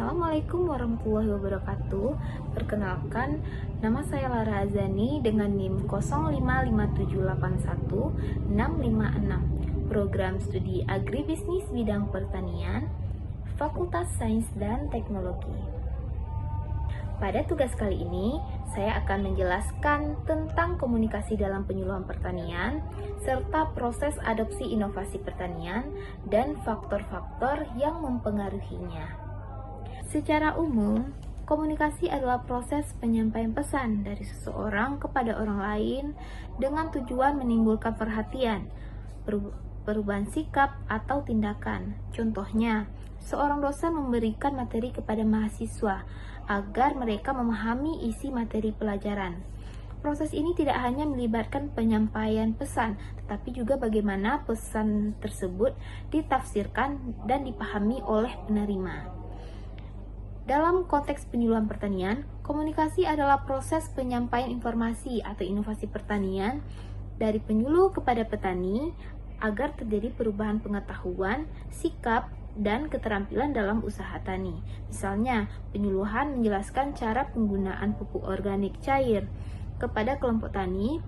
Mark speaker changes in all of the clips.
Speaker 1: Assalamualaikum warahmatullahi wabarakatuh. Perkenalkan, nama saya Lara Azani dengan NIM 055781656, Program Studi Agribisnis Bidang Pertanian, Fakultas Sains dan Teknologi. Pada tugas kali ini, saya akan menjelaskan tentang komunikasi dalam penyuluhan pertanian, serta proses adopsi inovasi pertanian, dan faktor-faktor yang mempengaruhinya. Secara umum, komunikasi adalah proses penyampaian pesan dari seseorang kepada orang lain dengan tujuan menimbulkan perhatian, perubahan sikap, atau tindakan. Contohnya, seorang dosen memberikan materi kepada mahasiswa agar mereka memahami isi materi pelajaran. Proses ini tidak hanya melibatkan penyampaian pesan, tetapi juga bagaimana pesan tersebut ditafsirkan dan dipahami oleh penerima. Dalam konteks penyuluhan pertanian, komunikasi adalah proses penyampaian informasi atau inovasi pertanian dari penyuluh kepada petani agar terjadi perubahan pengetahuan, sikap, dan keterampilan dalam usaha tani. Misalnya, penyuluhan menjelaskan cara penggunaan pupuk organik cair kepada kelompok tani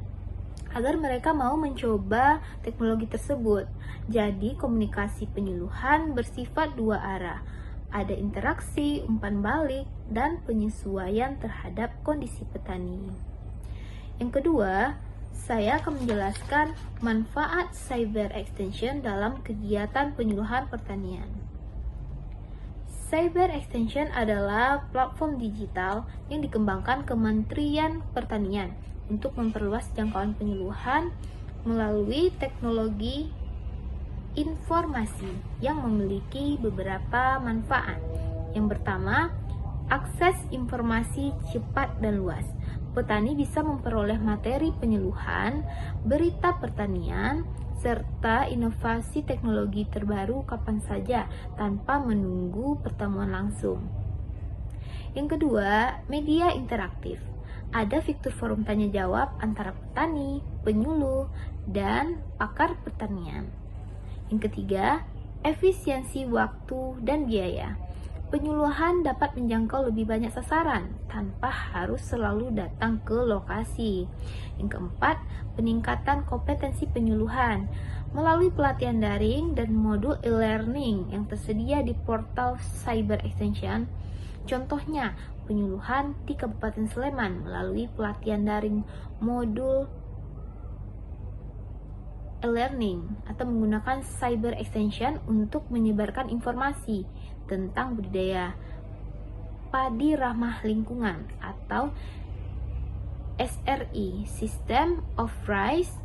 Speaker 1: agar mereka mau mencoba teknologi tersebut. Jadi, komunikasi penyuluhan bersifat dua arah. Ada interaksi, umpan balik, dan penyesuaian terhadap kondisi petani. Yang kedua, saya akan menjelaskan manfaat cyber extension dalam kegiatan penyuluhan pertanian. Cyber extension adalah platform digital yang dikembangkan Kementerian Pertanian untuk memperluas jangkauan penyuluhan melalui teknologi informasi yang memiliki beberapa manfaat. Yang pertama, akses informasi cepat dan luas. Petani bisa memperoleh materi penyuluhan, berita pertanian, serta inovasi teknologi terbaru kapan saja tanpa menunggu pertemuan langsung. Yang kedua, media interaktif. Ada fitur forum tanya jawab antara petani, penyuluh, dan pakar pertanian. Yang ketiga, efisiensi waktu dan biaya. Penyuluhan dapat menjangkau lebih banyak sasaran tanpa harus selalu datang ke lokasi. Yang keempat, peningkatan kompetensi penyuluhan melalui pelatihan daring dan modul e-learning yang tersedia di portal Cyber Extension. Contohnya, penyuluhan di Kabupaten Sleman melalui pelatihan daring modul e-learning atau menggunakan cyber extension untuk menyebarkan informasi tentang budidaya padi ramah lingkungan atau SRI, System of Rice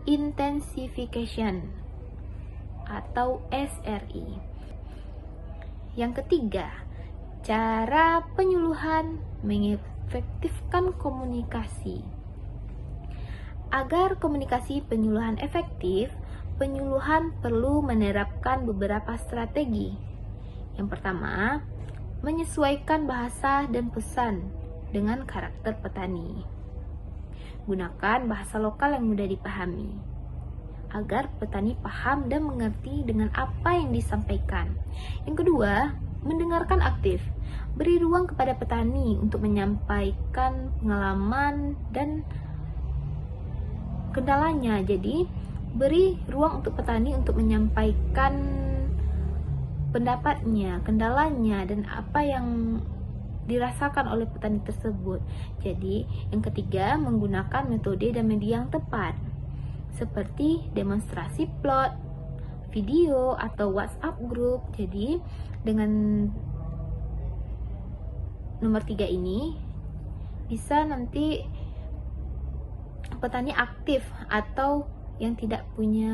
Speaker 1: Intensification atau SRI. Yang ketiga, cara penyuluhan mengefektifkan komunikasi. Agar komunikasi penyuluhan efektif, penyuluhan perlu menerapkan beberapa strategi. Yang pertama, menyesuaikan bahasa dan pesan dengan karakter petani. Gunakan bahasa lokal yang mudah dipahami, agar petani paham dan mengerti dengan apa yang disampaikan. Yang kedua, mendengarkan aktif. Beri ruang kepada petani untuk menyampaikan pengalaman dan kendalanya. Jadi, beri ruang untuk petani untuk menyampaikan pendapatnya, kendalanya, dan apa yang dirasakan oleh petani tersebut. Jadi, yang ketiga, menggunakan metode dan media yang tepat, seperti demonstrasi plot, video, atau WhatsApp group. Jadi, dengan nomor 3 ini, bisa nanti petani aktif atau yang tidak punya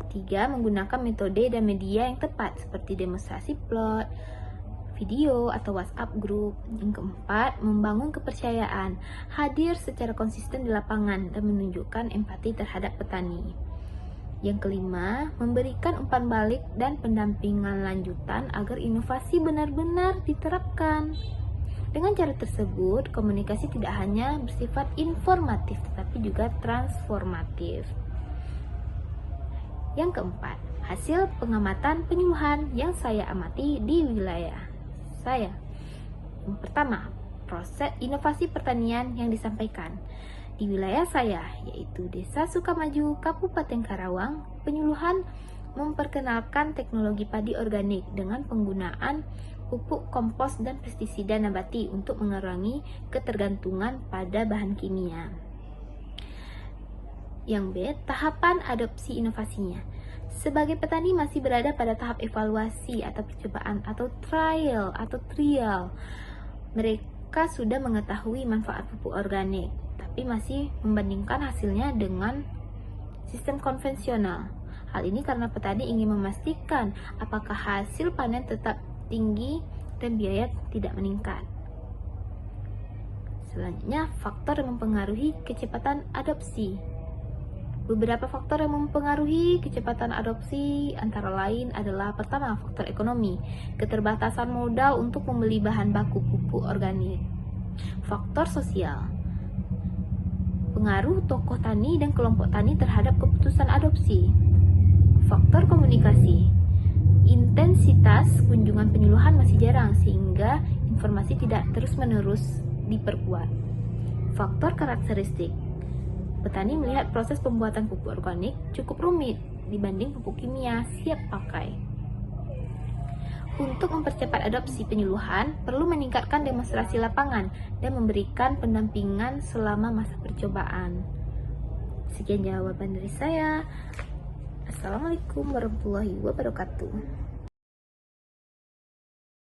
Speaker 1: 3 menggunakan metode dan media yang tepat seperti demonstrasi plot, video, atau WhatsApp group. Yang keempat, membangun kepercayaan, hadir secara konsisten di lapangan dan menunjukkan empati terhadap petani. Yang kelima, memberikan umpan balik dan pendampingan lanjutan agar inovasi benar-benar diterapkan. Dengan cara tersebut, komunikasi tidak hanya bersifat informatif, tetapi juga transformatif. Yang keempat, Hasil pengamatan penyuluhan yang saya amati di wilayah saya. Yang pertama, proses inovasi pertanian yang disampaikan. Di wilayah saya, yaitu Desa Sukamaju, Kabupaten Karawang, penyuluhan memperkenalkan teknologi padi organik dengan penggunaan pupuk kompos dan pestisida nabati untuk mengurangi ketergantungan pada bahan kimia. Yang B, tahapan adopsi inovasinya. Sebagai petani masih berada pada tahap evaluasi atau percobaan atau trial. Mereka sudah mengetahui manfaat pupuk organik, tapi masih membandingkan hasilnya dengan sistem konvensional. Hal ini karena petani ingin memastikan apakah hasil panen tetap tinggi dan biaya tidak meningkat. Selanjutnya, faktor yang mempengaruhi kecepatan adopsi. Beberapa faktor yang mempengaruhi kecepatan adopsi antara lain adalah: pertama, faktor ekonomi, keterbatasan modal untuk membeli bahan baku pupuk organik. Faktor sosial, pengaruh tokoh tani dan kelompok tani terhadap keputusan adopsi. Faktor komunikasi, intensitas kunjungan penyuluhan masih jarang sehingga informasi tidak terus-menerus diperkuat. Faktor karakteristik, petani melihat proses pembuatan pupuk organik cukup rumit dibanding pupuk kimia siap pakai. Untuk mempercepat adopsi penyuluhan, perlu meningkatkan demonstrasi lapangan dan memberikan pendampingan selama masa percobaan. Sekian jawaban dari saya. Assalamualaikum warahmatullahi wabarakatuh.